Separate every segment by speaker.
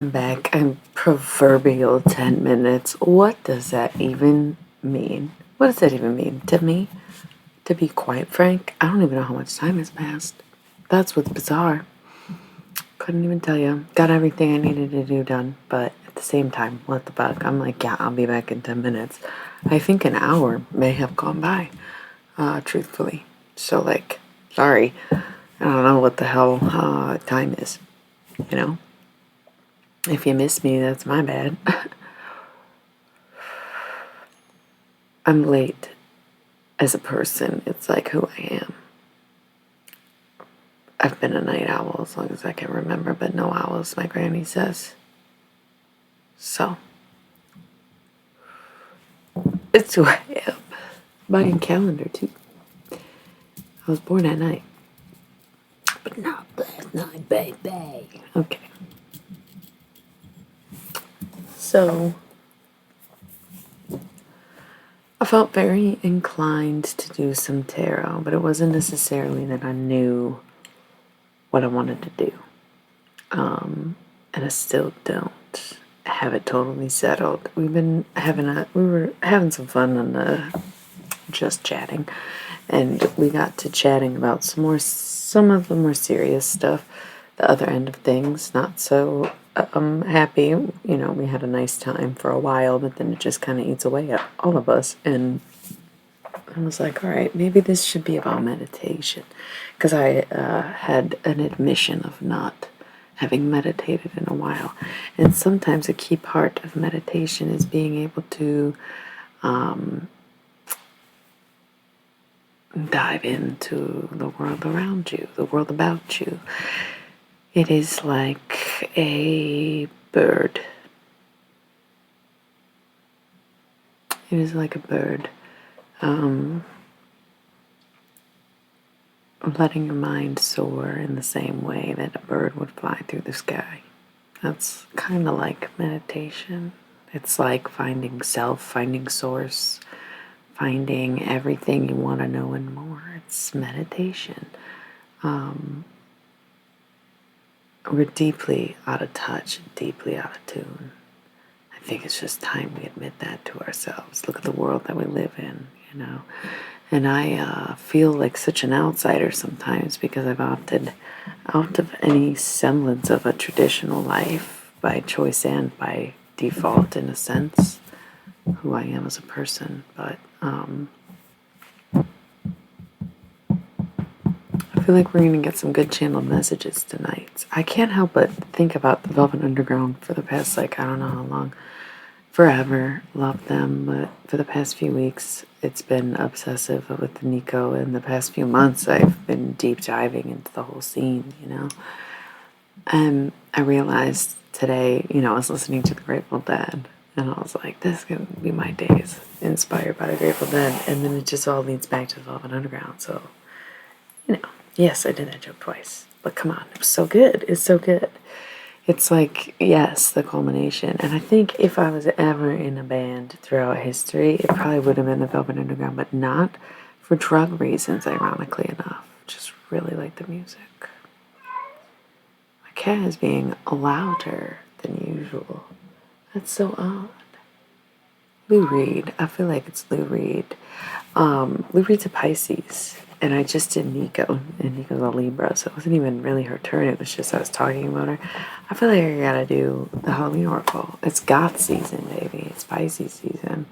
Speaker 1: Back in proverbial 10 minutes. What does that even mean? What does that even mean to me? To be quite frank, I don't even know how much time has passed. That's what's bizarre. Couldn't even tell you. Got everything I needed to do done, but at the same time, what the fuck? I'm like, yeah, I'll be back in 10 minutes. I think an hour may have gone by, truthfully. So, like, sorry. I don't know what the hell time is, you know? If you miss me, that's my bad. I'm late as a person. It's like who I am. I've been a night owl as long as I can remember, but no owls, my granny says. So, it's who I am. My calendar, too. I was born at night. But not last night, baby. Okay. So, I felt very inclined to do some tarot, but it wasn't necessarily that I knew what I wanted to do. And I still don't have it totally settled. We were having some fun on the just chatting, and we got to chatting about some of the more serious stuff, the other end of things, not so happy. You know, we had a nice time for a while, but then it just kind of eats away at all of us, and I was like, all right, maybe this should be about meditation, because I had an admission of not having meditated in a while. And sometimes a key part of meditation is being able to dive into the world around you, the world about you. It is like a bird. It is like a bird. Letting your mind soar in the same way that a bird would fly through the sky. That's kind of like meditation. It's like finding self, finding source, finding everything you want to know and more. It's meditation. We're deeply out of touch, deeply out of tune. I think it's just time we admit that to ourselves. Look at the world that we live in, you know. And I feel like such an outsider sometimes because I've opted out of any semblance of a traditional life by choice and by default, in a sense, who I am as a person. But I feel like we're going to get some good channeled messages tonight. I can't help but think about the Velvet Underground for the past, I don't know how long. Forever loved them, but for the past few weeks it's been obsessive with Nico, and the past few months I've been deep diving into the whole scene, you know. And I realized today, I was listening to the Grateful Dead, and I was like, this can be my days, inspired by the Grateful Dead, and then it just all leads back to the Velvet Underground. So, yes, I did that joke twice, but come on, it was so good. It's so good. It's like, yes, the culmination. And I think if I was ever in a band throughout history, it probably would have been the Velvet Underground, but not for drug reasons, ironically enough. Just really like the music. My cat is being louder than usual. That's so odd. Lou Reed. I feel like it's Lou Reed. Lou Reed's a Pisces. And I just did Nico, and Nico's a Libra, so it wasn't even really her turn. It was just I was talking about her. I feel like I gotta do the Halloween Oracle. It's goth season, baby. It's Pisces season.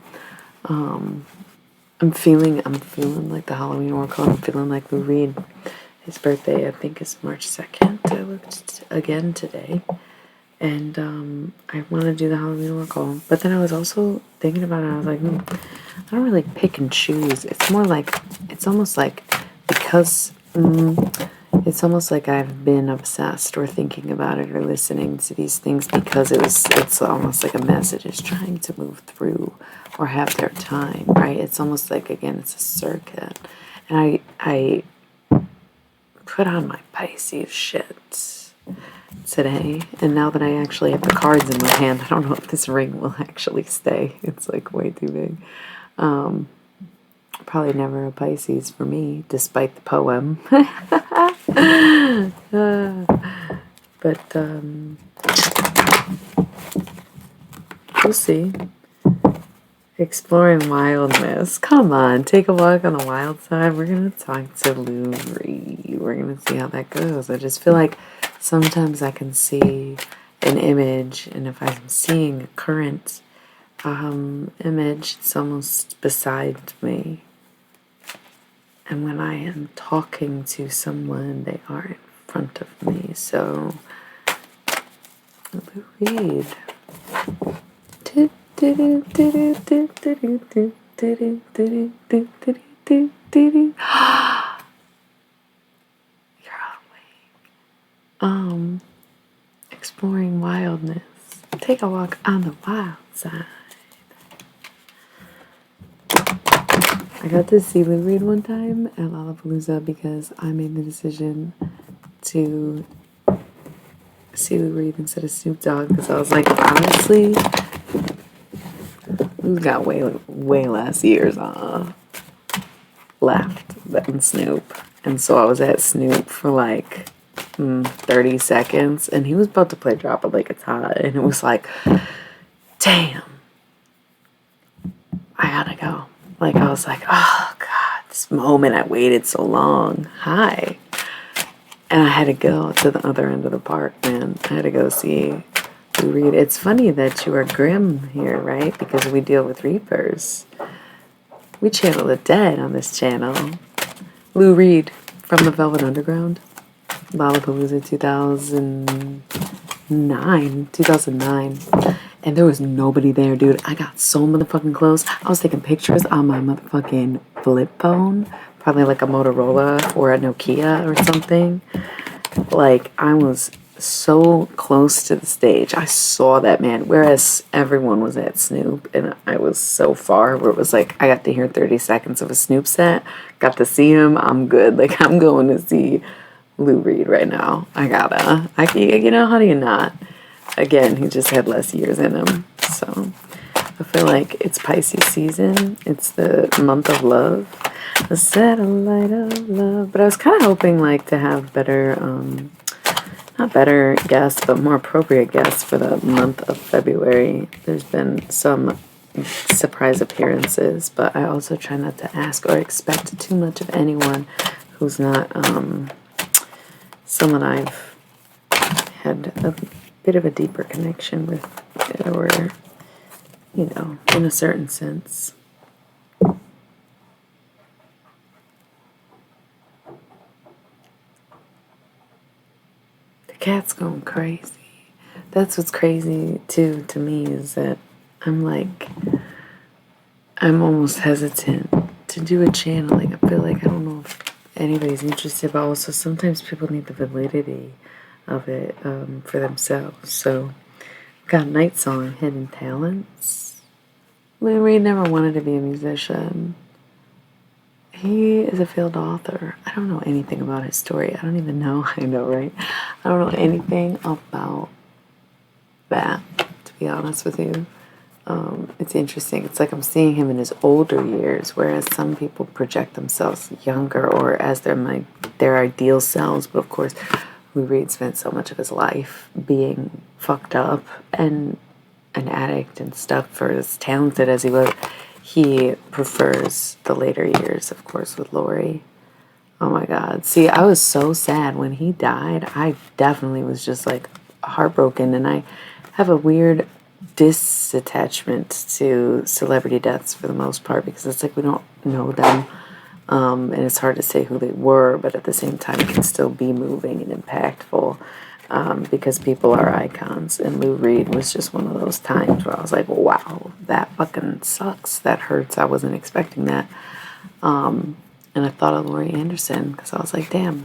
Speaker 1: I'm feeling like the Halloween Oracle. I'm feeling like Lou Reed. His birthday, I think, is March 2nd. I looked again today. And I want to do the Halloween Oracle. But then I was also thinking about it. I was like, I don't really pick and choose. It's more like, it's almost like, because it's almost like I've been obsessed or thinking about it or listening to these things because it's almost like a message is trying to move through or have their time, right? It's almost like, again, it's a circuit. And I put on my Pisces shit today, and now that I actually have the cards in my hand, I don't know if this ring will actually stay. It's like way too big. Probably never a Pisces for me, despite the poem. But We'll see. Exploring wildness. Come on, take a walk on the wild side. We're gonna talk to Lou Reed. We're gonna see how that goes. I just feel like sometimes I can see an image, and if I'm seeing a current image, it's almost beside me. And when I am talking to someone, they are in front of me. So, Lou Reed. You're awake. Exploring wildness. Take a walk on the wild side. I got to see Lou Reed one time at Lollapalooza because I made the decision to see Lou Reed instead of Snoop Dogg because I was like, honestly, Lou's got way less years left than Snoop. And so I was at Snoop for like 30 seconds and he was about to play Drop It Like It's Hot and it was like, damn, I gotta go. Like I was like, oh God, this moment I waited so long. Hi. And I had to go to the other end of the park, man. I had to go see Lou Reed. It's funny that you are grim here, right? Because we deal with reapers. We channel the dead on this channel. Lou Reed from the Velvet Underground. Lollapalooza 2009. And there was nobody there, dude. I got so motherfucking close. I was taking pictures on my motherfucking flip phone. Probably like a Motorola or a Nokia or something. Like, I was so close to the stage. I saw that man. Whereas everyone was at Snoop. And I was so far where it was like, I got to hear 30 seconds of a Snoop set. Got to see him. I'm good. Like, I'm going to see Lou Reed right now. You know, how do you not? Again, he just had less years in him. So I feel like it's Pisces season. It's the month of love. The satellite of love. But I was kind of hoping like to have better, not better guests, but more appropriate guests for the month of February. There's been some surprise appearances, but I also try not to ask or expect too much of anyone who's not someone I've had a bit of a deeper connection with, or, you know, in a certain sense. The cat's going crazy. That's what's crazy, too, to me, is that I'm almost hesitant to do a channeling. I feel like I don't know if anybody's interested, but also sometimes people need the validity of it for themselves. So, got Night Song, Hidden Talents. Lou Reed never wanted to be a musician. He is a failed author. I don't know anything about his story. I don't even know. I know, right? I don't know anything about that, to be honest with you. It's interesting. It's like I'm seeing him in his older years, whereas some people project themselves younger or as their ideal selves. But of course, Lou Reed spent so much of his life being fucked up and an addict and stuff. For as talented as he was, he prefers the later years, of course, with Lori. Oh my God. See, I was so sad when he died. I definitely was just like heartbroken, and I have a weird disattachment to celebrity deaths for the most part because it's like we don't know them. And it's hard to say who they were, but at the same time, it can still be moving and impactful because people are icons. And Lou Reed was just one of those times where I was like, wow, that fucking sucks. That hurts. I wasn't expecting that. And I thought of Laurie Anderson because I was like, damn,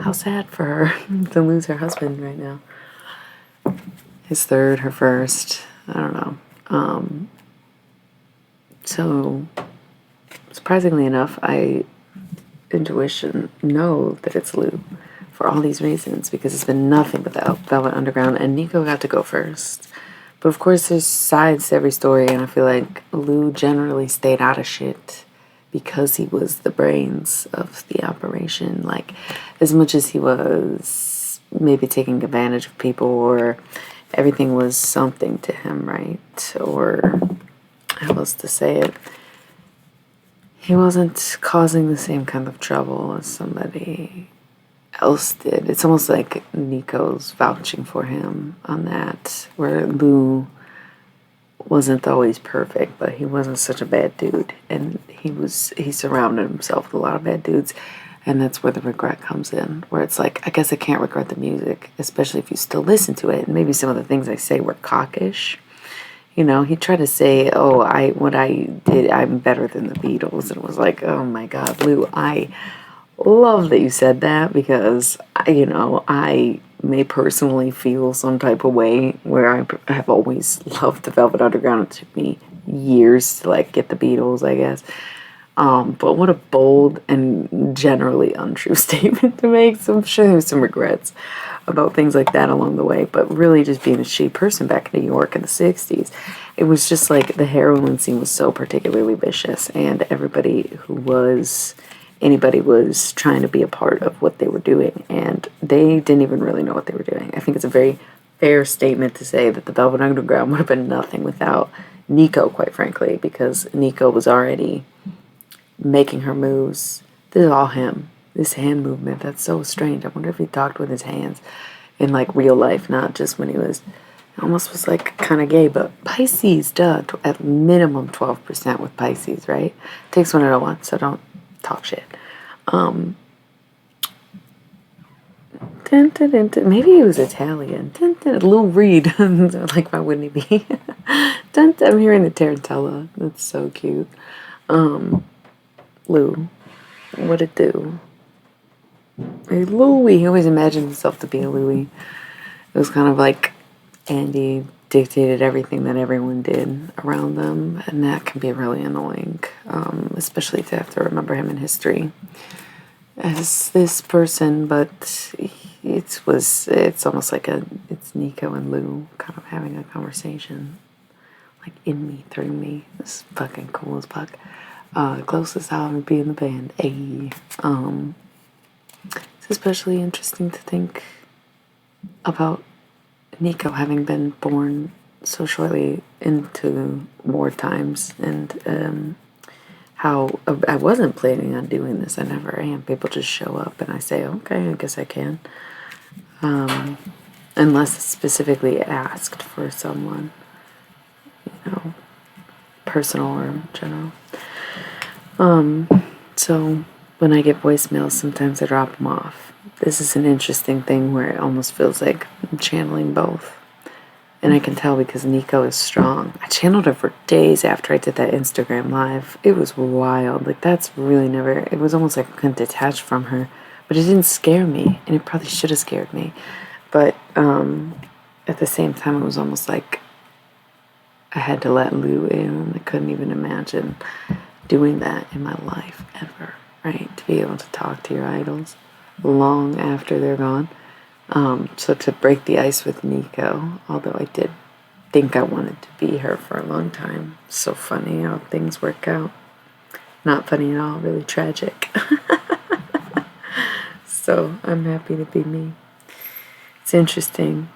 Speaker 1: how sad for her to lose her husband right now. His third, her first. I don't know. So surprisingly enough, I intuition know that it's Lou for all these reasons because it's been nothing but the Velvet Underground, and Nico got to go first. But of course, there's sides to every story, and I feel like Lou generally stayed out of shit because he was the brains of the operation. Like, as much as he was maybe taking advantage of people or everything was something to him, right? Or how else to say it? He wasn't causing the same kind of trouble as somebody else did. It's almost like Nico's vouching for him on that, where Lou wasn't always perfect, but he wasn't such a bad dude, and he surrounded himself with a lot of bad dudes, and that's where the regret comes in, where it's like, I guess I can't regret the music, especially if you still listen to it, and maybe some of the things I say were cockish. He tried to say, oh, what I did, I'm better than the Beatles, and it was like, oh my God, Lou, I love that you said that, because I may personally feel some type of way where I have always loved the Velvet Underground. It took me years to like get the Beatles, I guess. But what a bold and generally untrue statement to make. So I'm sure there's some regrets about things like that along the way. But really, just being a shitty person back in New York in the '60s, it was just like the heroin scene was so particularly vicious, and anybody was trying to be a part of what they were doing, and they didn't even really know what they were doing. I think it's a very fair statement to say that the Velvet Underground would have been nothing without Nico, quite frankly, because Nico was already making her moves. This is all him. This hand movement, that's so strange. I wonder if he talked with his hands in like real life, not just when he was, it almost was like kind of gay, but Pisces, duh, at minimum 12% with Pisces, right? Takes one to know one, so don't talk shit. Maybe he was Italian. Lou Reed. Like, why wouldn't he be? I'm hearing the tarantella. That's so cute. Lou. What it do? Hey, Louie. He always imagined himself to be a Louie. It was kind of like Andy dictated everything that everyone did around them, and that can be really annoying, especially to have to remember him in history as this person. But it's almost like it's Nico and Lou kind of having a conversation, like in me, through me. This is fucking cool as fuck. Closest I'll ever be in the band. It's especially interesting to think about Nico having been born so shortly into war times, and how I wasn't planning on doing this. I never am. People just show up and I say, okay, I guess I can. Unless it's specifically asked for someone, personal or general. So when I get voicemails, sometimes I drop them off. This is an interesting thing where it almost feels like I'm channeling both. And I can tell because Nico is strong. I channeled her for days after I did that Instagram live. It was wild. Like, that's really never, it was almost like I couldn't detach from her. But it didn't scare me, and it probably should have scared me. But at the same time, it was almost like I had to let Lou in. I couldn't even imagine doing that in my life ever, right? To be able to talk to your idols long after they're gone. So to break the ice with Nico, although I did think I wanted to be her for a long time. So funny how things work out. Not funny at all, really tragic. So I'm happy to be me. It's interesting.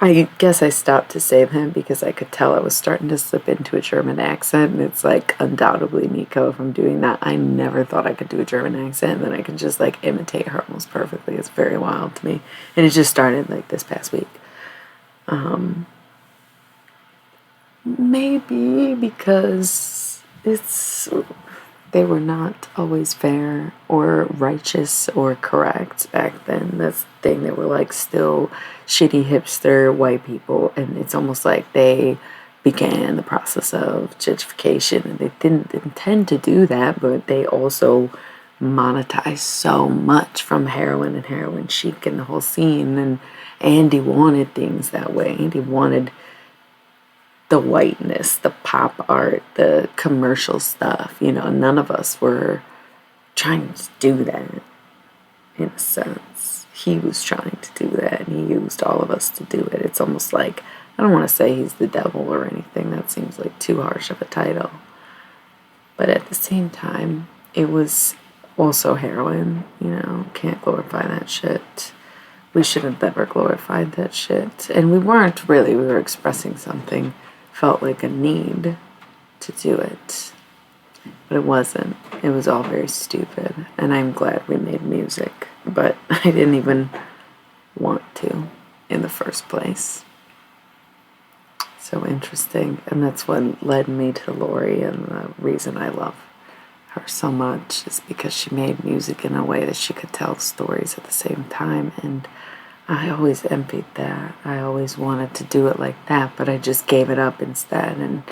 Speaker 1: I guess I stopped to say them because I could tell I was starting to slip into a German accent, and it's like undoubtedly Nico if I'm doing that. I never thought I could do a German accent, and then I could just like imitate her almost perfectly. It's very wild to me, and it just started like this past week. Maybe because they were not always fair or righteous or correct back then. That's the thing. They were like still shitty hipster white people, and it's almost like they began the process of gentrification, and they didn't intend to do that, but they also monetized so much from heroin and heroin chic and the whole scene. And Andy wanted things that way. Andy wanted the whiteness, the pop art, the commercial stuff. None of us were trying to do that in a sense. He was trying to do that, and he used all of us to do it. It's almost like, I don't want to say he's the devil or anything. That seems like too harsh of a title. But at the same time, it was also heroin, can't glorify that shit. We should have never glorified that shit. And we weren't really, we were expressing something, felt like a need to do it. But it wasn't. It was all very stupid. And I'm glad we made music. But I didn't even want to in the first place. So interesting. And that's what led me to Lori, and the reason I love her so much is because she made music in a way that she could tell stories at the same time. And I always envied that. I always wanted to do it like that, but I just gave it up instead and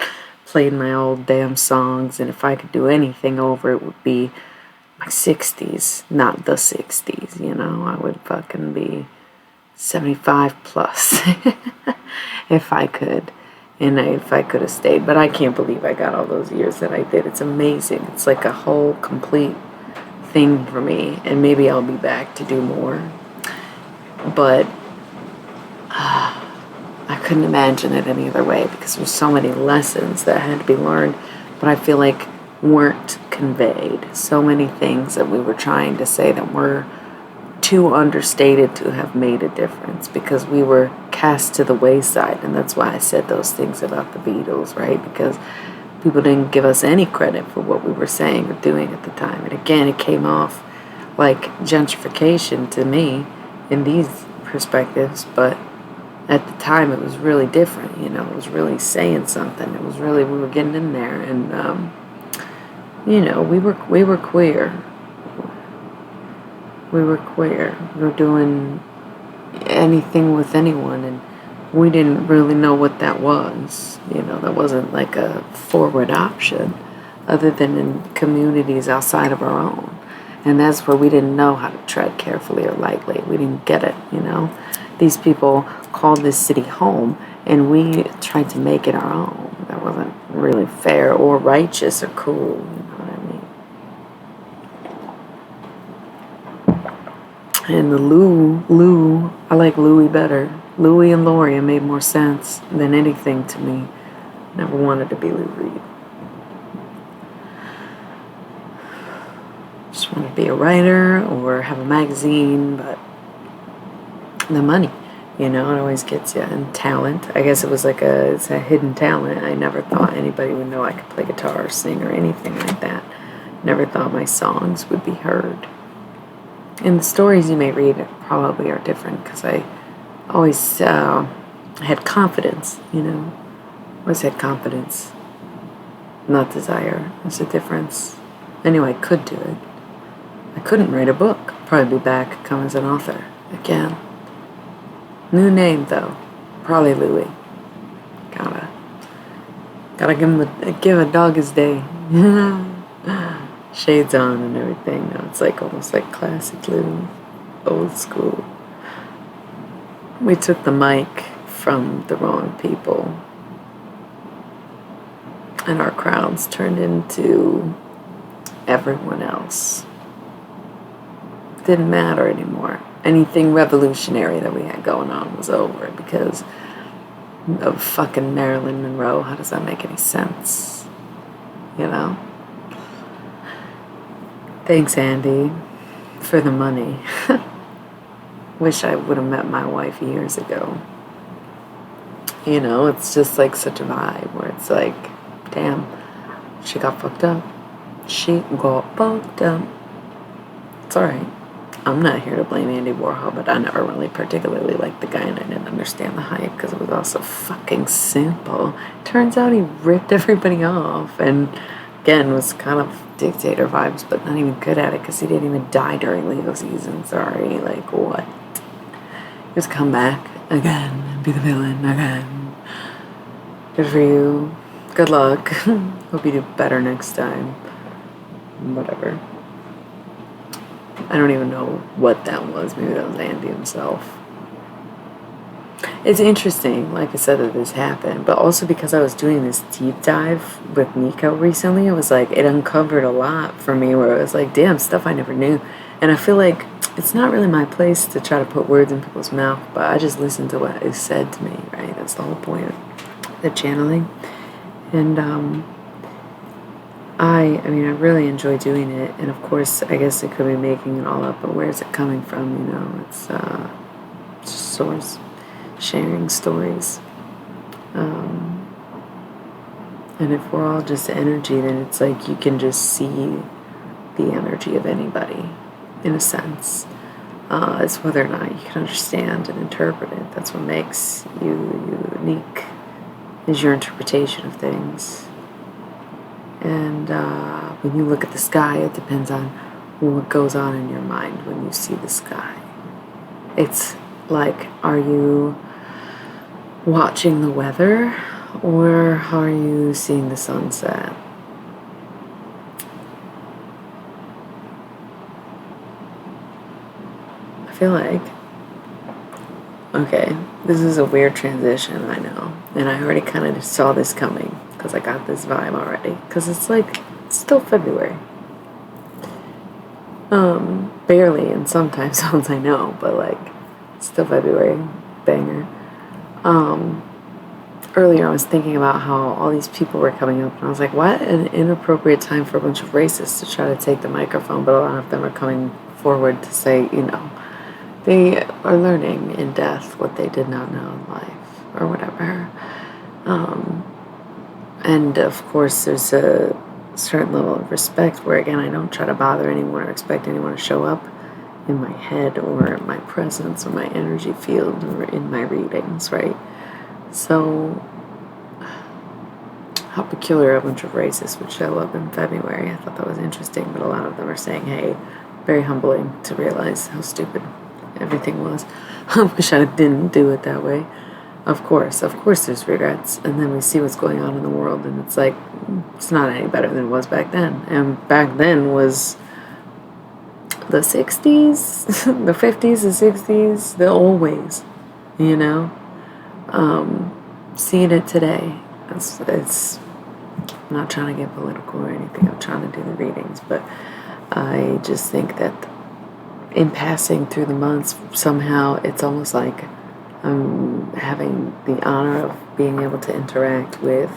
Speaker 1: played my old damn songs. And if I could do anything over, it would be my 60s, not the 60s, you know? I would fucking be 75 plus if I could. And if I could have stayed. But I can't believe I got all those years that I did. It's amazing. It's like a whole complete thing for me. And maybe I'll be back to do more. But I couldn't imagine it any other way because there's so many lessons that had to be learned. But I feel like weren't conveyed. So many things that we were trying to say that were too understated to have made a difference because we were cast to the wayside. And that's why I said those things about the Beatles, right? Because people didn't give us any credit for what we were saying or doing at the time. And again, it came off like gentrification to me in these perspectives, but at the time it was really different, you know. It was really saying something. It was really, we were getting in there, and you know, we were queer. We were queer. We were doing anything with anyone, and we didn't really know what that was. You know, that wasn't like a forward option other than in communities outside of our own. And that's where we didn't know how to tread carefully or lightly. We didn't get it, you know. These people called this city home, and we tried to make it our own. That wasn't really fair or righteous or cool, you know what I mean? And the Lou, I like Louie better. Louie and Lori made more sense than anything to me. Never wanted to be Lou Reed. Just want to be a writer or have a magazine, but the money, you know, it always gets you. And talent, I guess it's a hidden talent. I never thought anybody would know I could play guitar or sing or anything like that. Never thought my songs would be heard. And the stories you may read probably are different because I always had confidence, you know. Always had confidence, not desire. There's a difference. I knew I could do it. I couldn't write a book. Probably be back, come as an author again. New name though, probably Louie. Gotta give a dog his day. Shades on and everything. No, it's like almost like classic Louie, old school. We took the mic from the wrong people, and our crowds turned into everyone else. Didn't matter anymore. Anything revolutionary that we had going on was over because of fucking Marilyn Monroe. How does that make any sense? You know? Thanks, Andy, for the money. Wish I would have met my wife years ago. You know, it's just like such a vibe where it's like, damn, she got fucked up. She got fucked up. It's alright. I'm not here to blame Andy Warhol, but I never really particularly liked the guy, and I didn't understand the hype because it was all so fucking simple. Turns out he ripped everybody off, and again, was kind of dictator vibes, but not even good at it because he didn't even die during Leo season. Sorry, like what? Just come back again and be the villain again. Good for you. Good luck. Hope you do better next time. Whatever. I don't even know what that was. Maybe that was Andy himself. It's interesting, like I said, that this happened, but also because I was doing this deep dive with Nico recently, it was like, it uncovered a lot for me where it was like, damn, stuff I never knew. And I feel like it's not really my place to try to put words in people's mouth, but I just listen to what is said to me, right? That's the whole point of the channeling. And, I mean, I really enjoy doing it, and of course, I guess it could be making it all up, but where's it coming from, you know? It's, source, sharing stories. And if we're all just energy, then it's like you can just see the energy of anybody, in a sense. It's whether or not you can understand and interpret it. That's what makes you unique, is your interpretation of things. And when you look at the sky, it depends on what goes on in your mind when you see the sky. It's like, are you watching the weather, or are you seeing the sunset? I feel like, okay, this is a weird transition, I know. And I already kind of saw this coming because I got this vibe already. Because it's like, it's still February. Barely in some time zones, I know, but like, it's still February. Banger. Earlier I was thinking about how all these people were coming up, and I was like, what an inappropriate time for a bunch of racists to try to take the microphone, but a lot of them are coming forward to say, they are learning in death what they did not know in life, or whatever. And of course, there's a certain level of respect where, again, I don't try to bother anyone or expect anyone to show up in my head or my presence or my energy field or in my readings, right? So, how peculiar a bunch of racists would show up in February. I thought that was interesting, but a lot of them are saying, hey, very humbling to realize how stupid everything was. I wish I didn't do it that way. Of course there's regrets, and then we see what's going on in the world, and it's like, it's not any better than it was back then. And back then was the 60s, the 50s, the 60s, the old ways, seeing it today. It's I'm not trying to get political or anything, I'm trying to do the readings, but I just think that in passing through the months, somehow it's almost like I'm having the honor of being able to interact with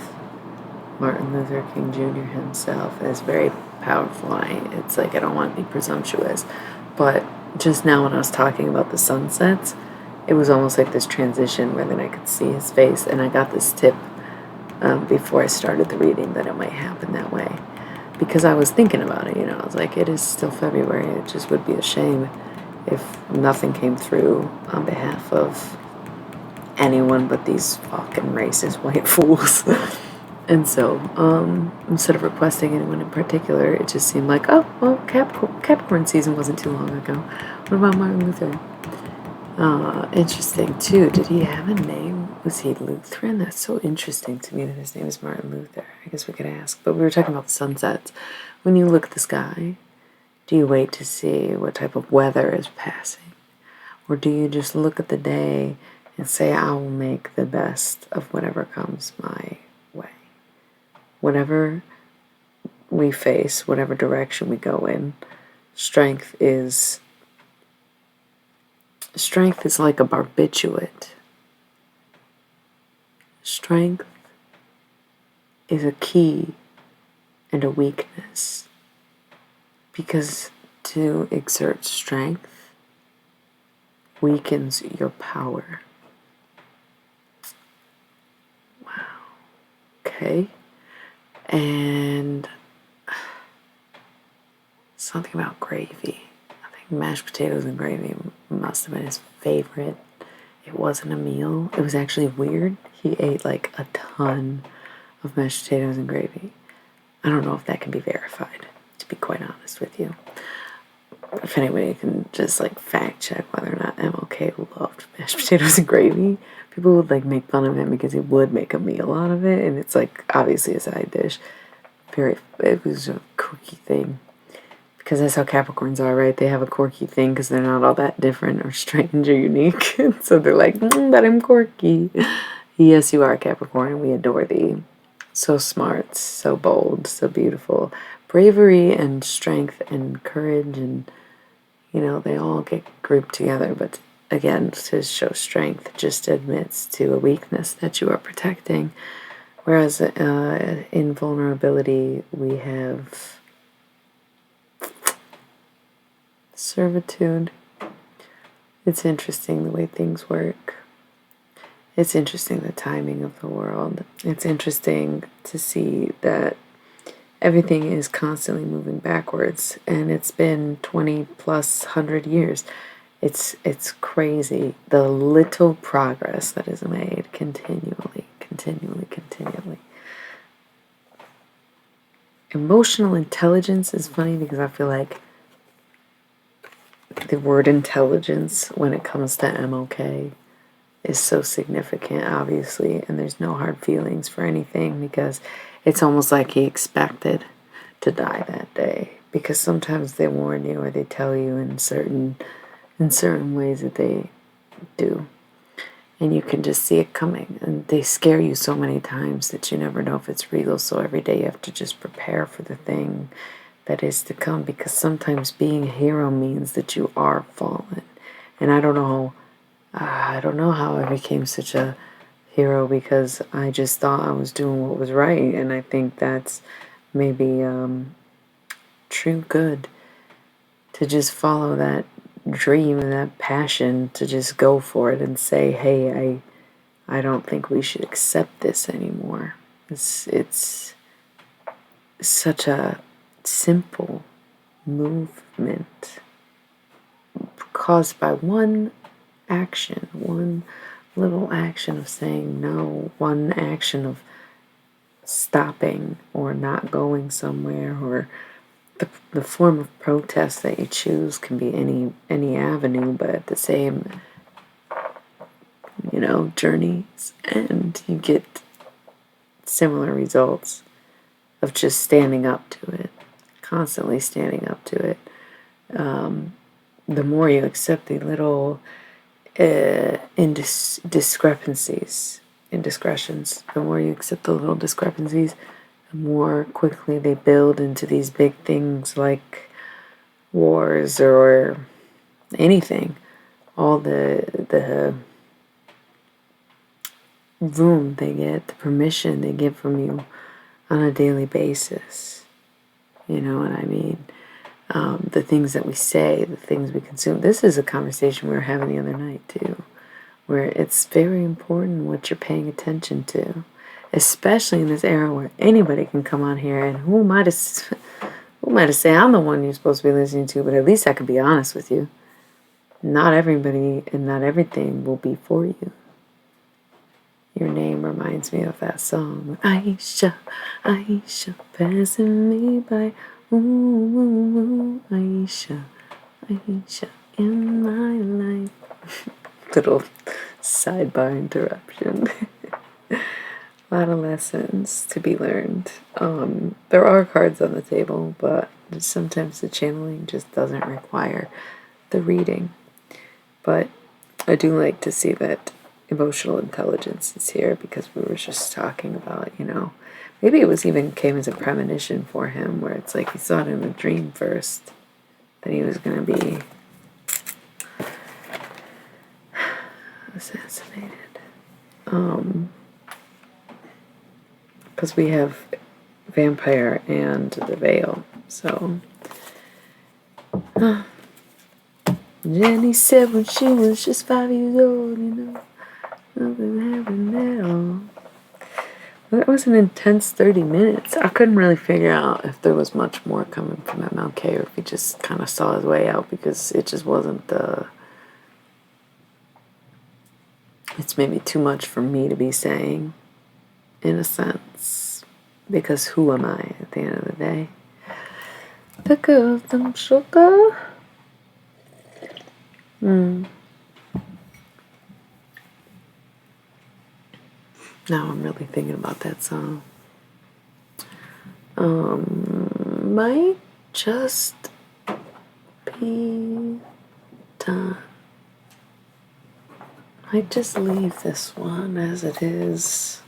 Speaker 1: Martin Luther King Jr. himself. It's very powerful. It's like, I don't want to be presumptuous, but just now when I was talking about the sunsets, it was almost like this transition where then I could see his face, and I got this tip before I started the reading that it might happen that way. Because I was thinking about it, I was like, it is still February. It just would be a shame if nothing came through on behalf of anyone but these fucking racist white fools. And so, instead of requesting anyone in particular, it just seemed like, oh, well, Capricorn season wasn't too long ago. What about Martin Luther? Interesting, too. Did he have a name? Was he Lutheran? That's so interesting to me that his name is Martin Luther. I guess we could ask. But we were talking about the sunsets. When you look at the sky, do you wait to see what type of weather is passing? Or do you just look at the day and say, I will make the best of whatever comes my way? Whatever we face, whatever direction we go in, strength is like a barbiturate. Strength is a key and a weakness, because to exert strength weakens your power. Wow. Okay. And something about gravy. I think mashed potatoes and gravy must have been his favorite. It wasn't a meal. It was actually weird. He ate like a ton of mashed potatoes and gravy. I don't know if that can be verified, to be quite honest with you. If anybody can just like fact check whether or not MLK loved mashed potatoes and gravy. People would like make fun of him because he would make a meal out of it, and it's like obviously a side dish. It was a quirky thing. Because that's how Capricorns are, right? They have a quirky thing because they're not all that different or strange or unique. So they're like, but I'm quirky. Yes, you are Capricorn, and we adore thee. So smart, so bold, so beautiful. Bravery and strength and courage, and, they all get grouped together. But again, to show strength just admits to a weakness that you are protecting. Whereas in vulnerability, we have servitude. It's interesting the way things work. It's interesting the timing of the world. It's interesting to see that everything is constantly moving backwards, and it's been 20 plus 100 years. It's crazy the little progress that is made continually, continually, continually. Emotional intelligence is funny because I feel like the word intelligence when it comes to MLK is so significant, obviously, and there's no hard feelings for anything because it's almost like he expected to die that day. Because sometimes they warn you or they tell you in certain ways that they do. And you can just see it coming. And they scare you so many times that you never know if it's real. So every day you have to just prepare for the thing that is to come. Because sometimes being a hero means that you are fallen. And I don't know how I became such a hero because I just thought I was doing what was right. And I think that's maybe true good to just follow that dream and that passion to just go for it and say, hey, I don't think we should accept this anymore. It's such a simple movement caused by one action, one little action of saying no, one action of stopping or not going somewhere, or the form of protest that you choose can be any avenue, but at the same journeys, and you get similar results of just standing up to it, constantly standing up to it. The more you accept the little indiscretions, the more you accept the little discrepancies, the more quickly they build into these big things like wars or anything. All the room they get, the permission they get from you on a daily basis. You know what I mean? The things that we say, the things we consume. This is a conversation we were having the other night too, where it's very important what you're paying attention to, especially in this era where anybody can come on here and who am I to say I'm the one you're supposed to be listening to, but at least I can be honest with you. Not everybody and not everything will be for you. Your name reminds me of that song. Aisha, Aisha, passing me by. Ooh, ooh, ooh, Aisha, Aisha, in my life. Little sidebar interruption. A lot of lessons to be learned. There are cards on the table, but sometimes the channeling just doesn't require the reading. But I do like to see that emotional intelligence is here because we were just talking about, maybe it was even came as a premonition for him where it's like he saw it in a dream first that he was going to be assassinated. Because we have vampire and the veil, so Jenny said when she was just 5 years old, nothing happened at all. Well, that was an intense 30 minutes. I couldn't really figure out if there was much more coming from MLK or if he just kind of saw his way out because it just wasn't it's maybe too much for me to be saying, in a sense, because who am I at the end of the day? The girl from sugar. Now I'm really thinking about that song. Might just be done. Might just leave this one as it is.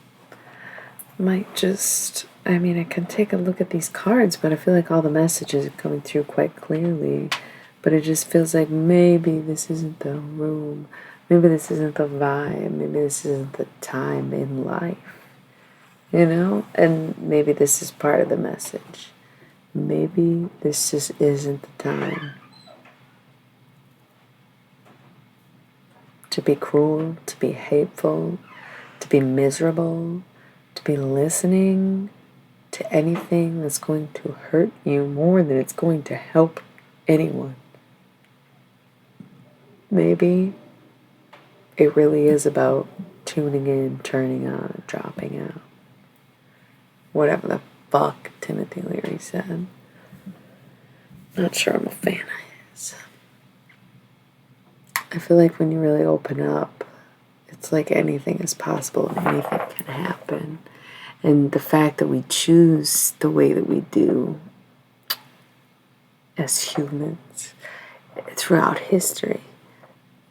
Speaker 1: Might just, I can take a look at these cards, but I feel like all the messages are coming through quite clearly. But it just feels like maybe this isn't the room. Maybe this isn't the vibe. Maybe this isn't the time in life. And maybe this is part of the message. Maybe this just isn't the time. to be cruel, to be hateful, to be miserable, to be listening to anything that's going to hurt you more than it's going to help anyone. Maybe it really is about tuning in, turning on, and dropping out. Whatever the fuck Timothy Leary said. Not sure I'm a fan of his. I feel like when you really open up, it's like anything is possible and anything can happen. And the fact that we choose the way that we do as humans throughout history.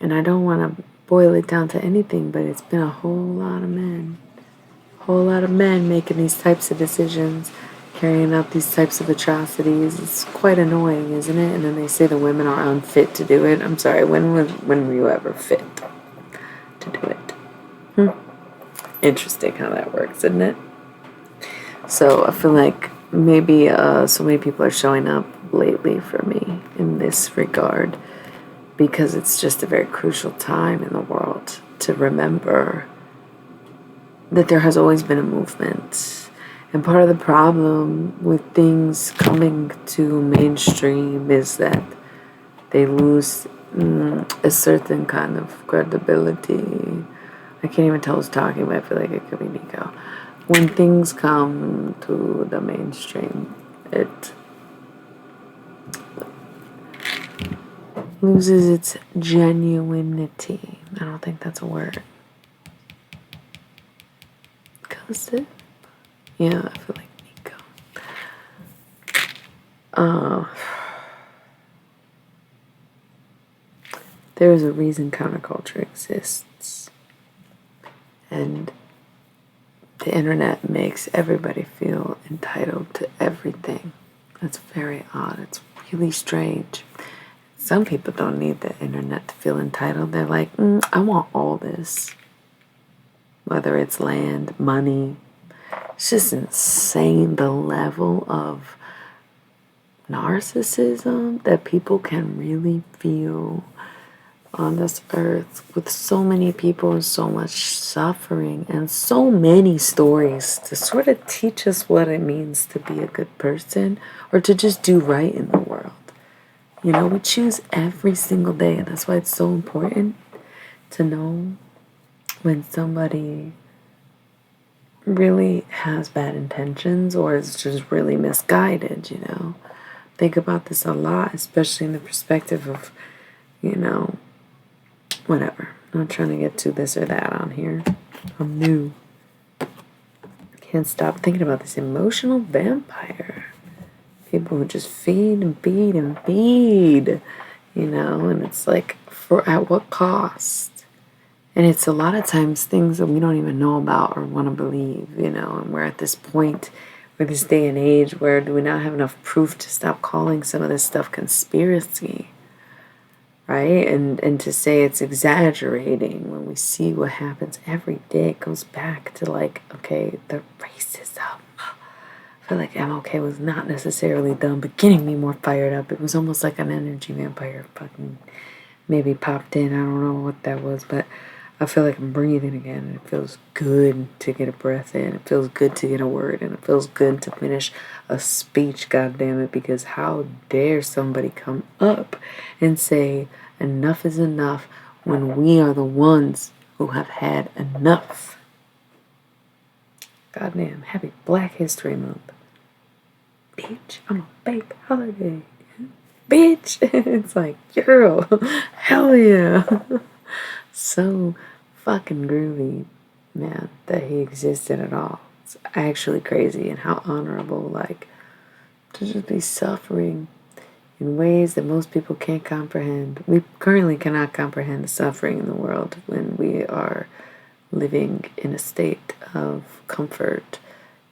Speaker 1: And I don't want to boil it down to anything, but it's been a whole lot of men. A whole lot of men making these types of decisions, carrying out these types of atrocities. It's quite annoying, isn't it? And then they say the women are unfit to do it. I'm sorry, when were you ever fit to do it? Interesting how that works, isn't it? So I feel like maybe so many people are showing up lately for me in this regard, because it's just a very crucial time in the world to remember that there has always been a movement. And part of the problem with things coming to mainstream is that they lose a certain kind of credibility. I can't even tell who's talking, but I feel like it could be Nico. When things come to the mainstream, it loses its genuinity. I don't think that's a word. Gossip? Yeah, I feel like Nico. There is a reason counterculture exists. And the internet makes everybody feel entitled to everything. That's very odd. It's really strange. Some people don't need the internet to feel entitled. They're like, I want all this. Whether it's land, money. It's just insane the level of narcissism that people can really feel on this earth, with so many people and so much suffering and so many stories to sort of teach us what it means to be a good person or to just do right in the world. You know, we choose every single day, and that's why it's so important to know when somebody really has bad intentions or is just really misguided, you know. Think about this a lot, especially in the perspective of, you know, whatever. I'm not trying to get to this or that on here. I'm new. Can't stop thinking about this emotional vampire. People who just feed and feed and feed, you know, and it's like, for at what cost? And it's a lot of times things that we don't even know about or want to believe, you know, and we're at this point, we're this day and age where do we not have enough proof to stop calling some of this stuff conspiracy, right? And to say it's exaggerating when we see what happens every day. It goes back to like, okay, the racism. I feel like MLK was not necessarily dumb, but getting me more fired up. It was almost like an energy vampire fucking maybe popped in. I don't know what that was, but I feel like I'm breathing again, and it feels good to get a breath in. It feels good to get a word, and it feels good to finish a speech, goddammit, because how dare somebody come up and say enough is enough when we are the ones who have had enough. Goddamn, happy Black History Month. Bitch, I'm a fake holiday. Bitch, it's like, girl, hell yeah. So fucking groovy, man, that he existed at all. It's actually crazy, and how honorable, like, to just be suffering in ways that most people can't comprehend. We currently cannot comprehend the suffering in the world when we are living in a state of comfort.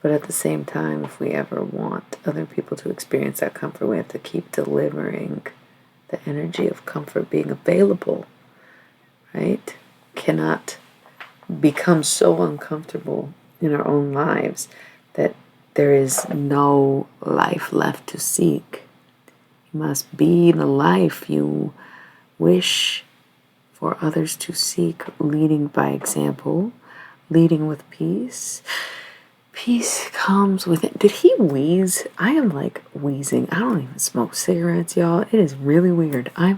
Speaker 1: But at the same time, if we ever want other people to experience that comfort, we have to keep delivering the energy of comfort being available, right? Cannot become so uncomfortable in our own lives that there is no life left to seek. You must be the life you wish for others to seek, leading by example, leading with peace. Peace comes with it. Did he wheeze? I am like wheezing. I don't even smoke cigarettes, y'all. It is really weird. I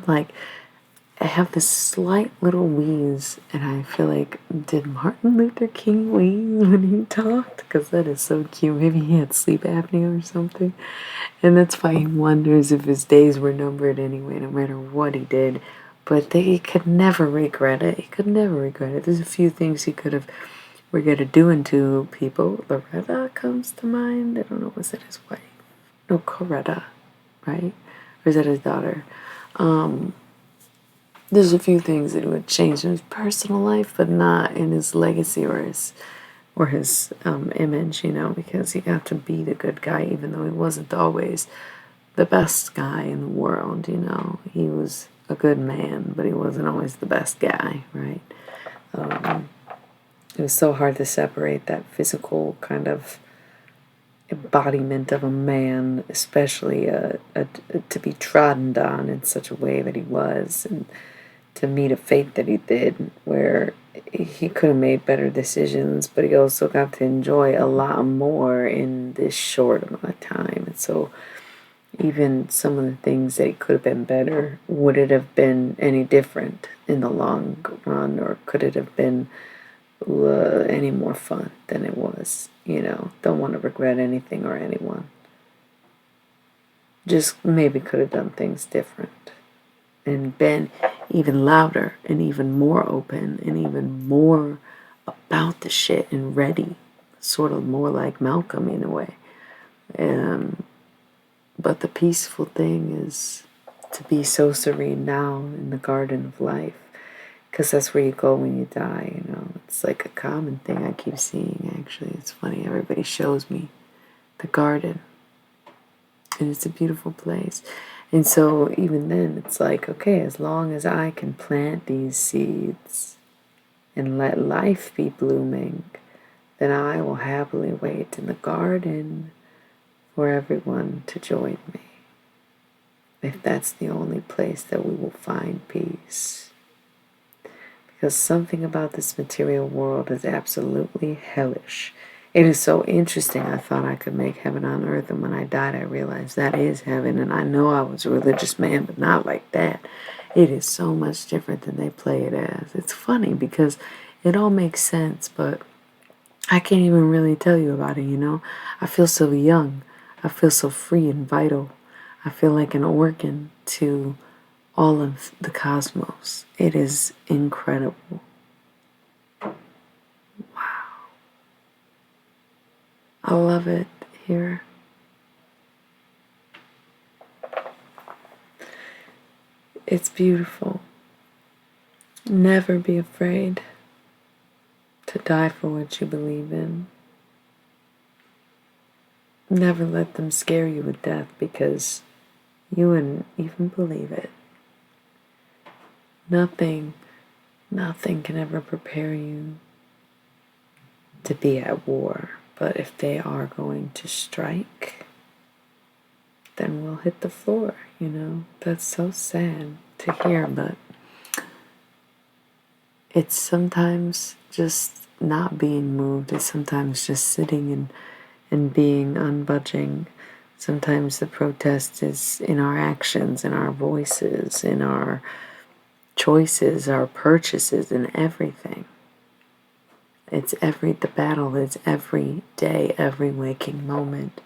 Speaker 1: have this slight little wheeze, and I feel like, did Martin Luther King wheeze when he talked? Because that is so cute. Maybe he had sleep apnea or something. And that's why he wonders if his days were numbered anyway, no matter what he did. But he could never regret it. He could never regret it. There's a few things he could have regretted doing to people. Loretta comes to mind. I don't know, was that his wife? No, Coretta, right? Or is that his daughter? There's a few things that would change in his personal life, but not in his legacy or his image, because he got to be the good guy, even though he wasn't always the best guy in the world. He was a good man, but he wasn't always the best guy, right? It was so hard to separate that physical kind of embodiment of a man, especially to be trodden on in such a way that he was, and to meet a fate that he did, where he could have made better decisions, but he also got to enjoy a lot more in this short amount of time. And so even some of the things that he could have been better, would it have been any different in the long run, or could it have been any more fun than it was? Don't want to regret anything or anyone. Just maybe could have done things different and been even louder and even more open and even more about the shit and ready, sort of more like Malcolm in a way. But the peaceful thing is to be so serene now in the garden of life, because that's where you go when you die. It's like a common thing I keep seeing. Actually, it's funny, everybody shows me the garden, and it's a beautiful place. And so even then, it's like, okay, as long as I can plant these seeds and let life be blooming, then I will happily wait in the garden for everyone to join me, if that's the only place that we will find peace. Because something about this material world is absolutely hellish. It is so interesting. I thought I could make heaven on earth, and when I died, I realized that is heaven. And I know I was a religious man, but not like that. It is so much different than they play it as. It's funny because it all makes sense, but I can't even really tell you about it. I feel so young. I feel so free and vital. I feel like an organ to all of the cosmos. It is incredible. I love it here. It's beautiful. Never be afraid to die for what you believe in. Never let them scare you with death, because you wouldn't even believe it. Nothing can ever prepare you to be at war. But if they are going to strike, then we'll hit the floor, That's so sad to hear, but it's sometimes just not being moved. It's sometimes just sitting and being unbudging. Sometimes the protest is in our actions, in our voices, in our choices, our purchases, and everything. The battle is every day, every waking moment,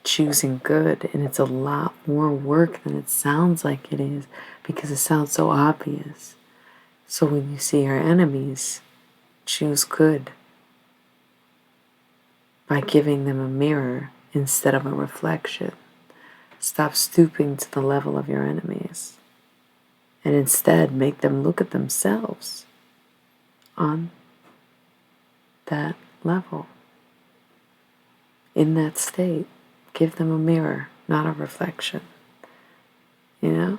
Speaker 1: choosing good. And it's a lot more work than it sounds like it is, because it sounds so obvious. So when you see your enemies, choose good by giving them a mirror instead of a reflection. Stop stooping to the level of your enemies, and instead make them look at themselves on that level. In that state, give them a mirror, not a reflection. You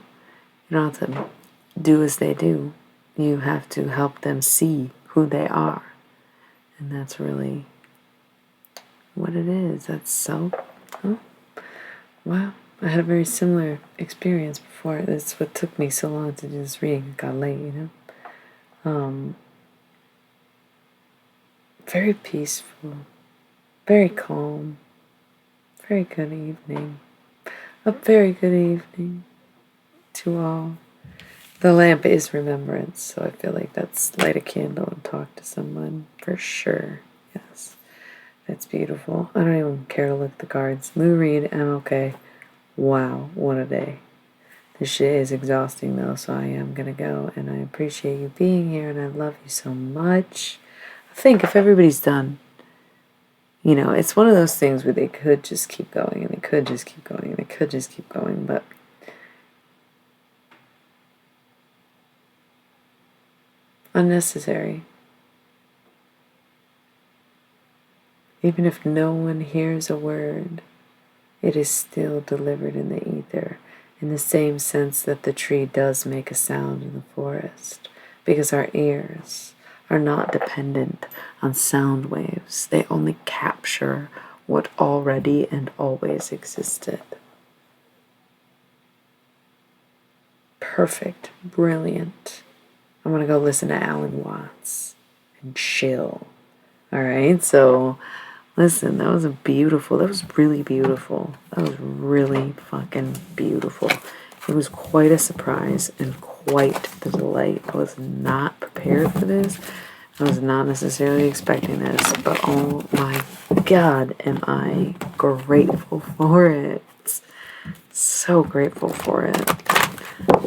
Speaker 1: don't have to do as they do. You have to help them see who they are. And that's really what it is. That's so, wow. I had a very similar experience before. That's what took me so long to do this reading. It got late, Very peaceful, very calm, very good evening. A very good evening to all. The lamp is remembrance, so I feel like that's light a candle and talk to someone for sure. Yes, that's beautiful. I don't even care to look at the cards. Lou Reed, I'm okay. Wow, what a day. This shit is exhausting though, so I am gonna go, and I appreciate you being here, and I love you so much. I think if everybody's done, you know, it's one of those things where they could just keep going, and they could just keep going, and they could just keep going, but unnecessary. Even if no one hears a word, it is still delivered in the ether, in the same sense that the tree does make a sound in the forest, because our ears are not dependent on sound waves. They only capture what already and always existed. Perfect, brilliant. I'm gonna go listen to Alan Watts and chill. All right, so listen, that was really beautiful. That was really fucking beautiful. It was quite a surprise and quite the delight. I was not prepared for this. I was not necessarily expecting this, but oh my God, am I grateful for it. So grateful for it.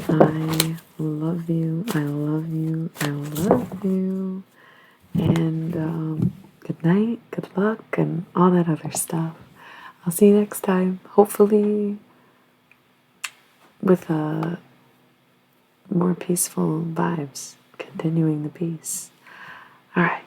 Speaker 1: I love you. I love you. I love you. And good night, good luck, and all that other stuff. I'll see you next time. Hopefully, with more peaceful vibes, continuing the peace. All right.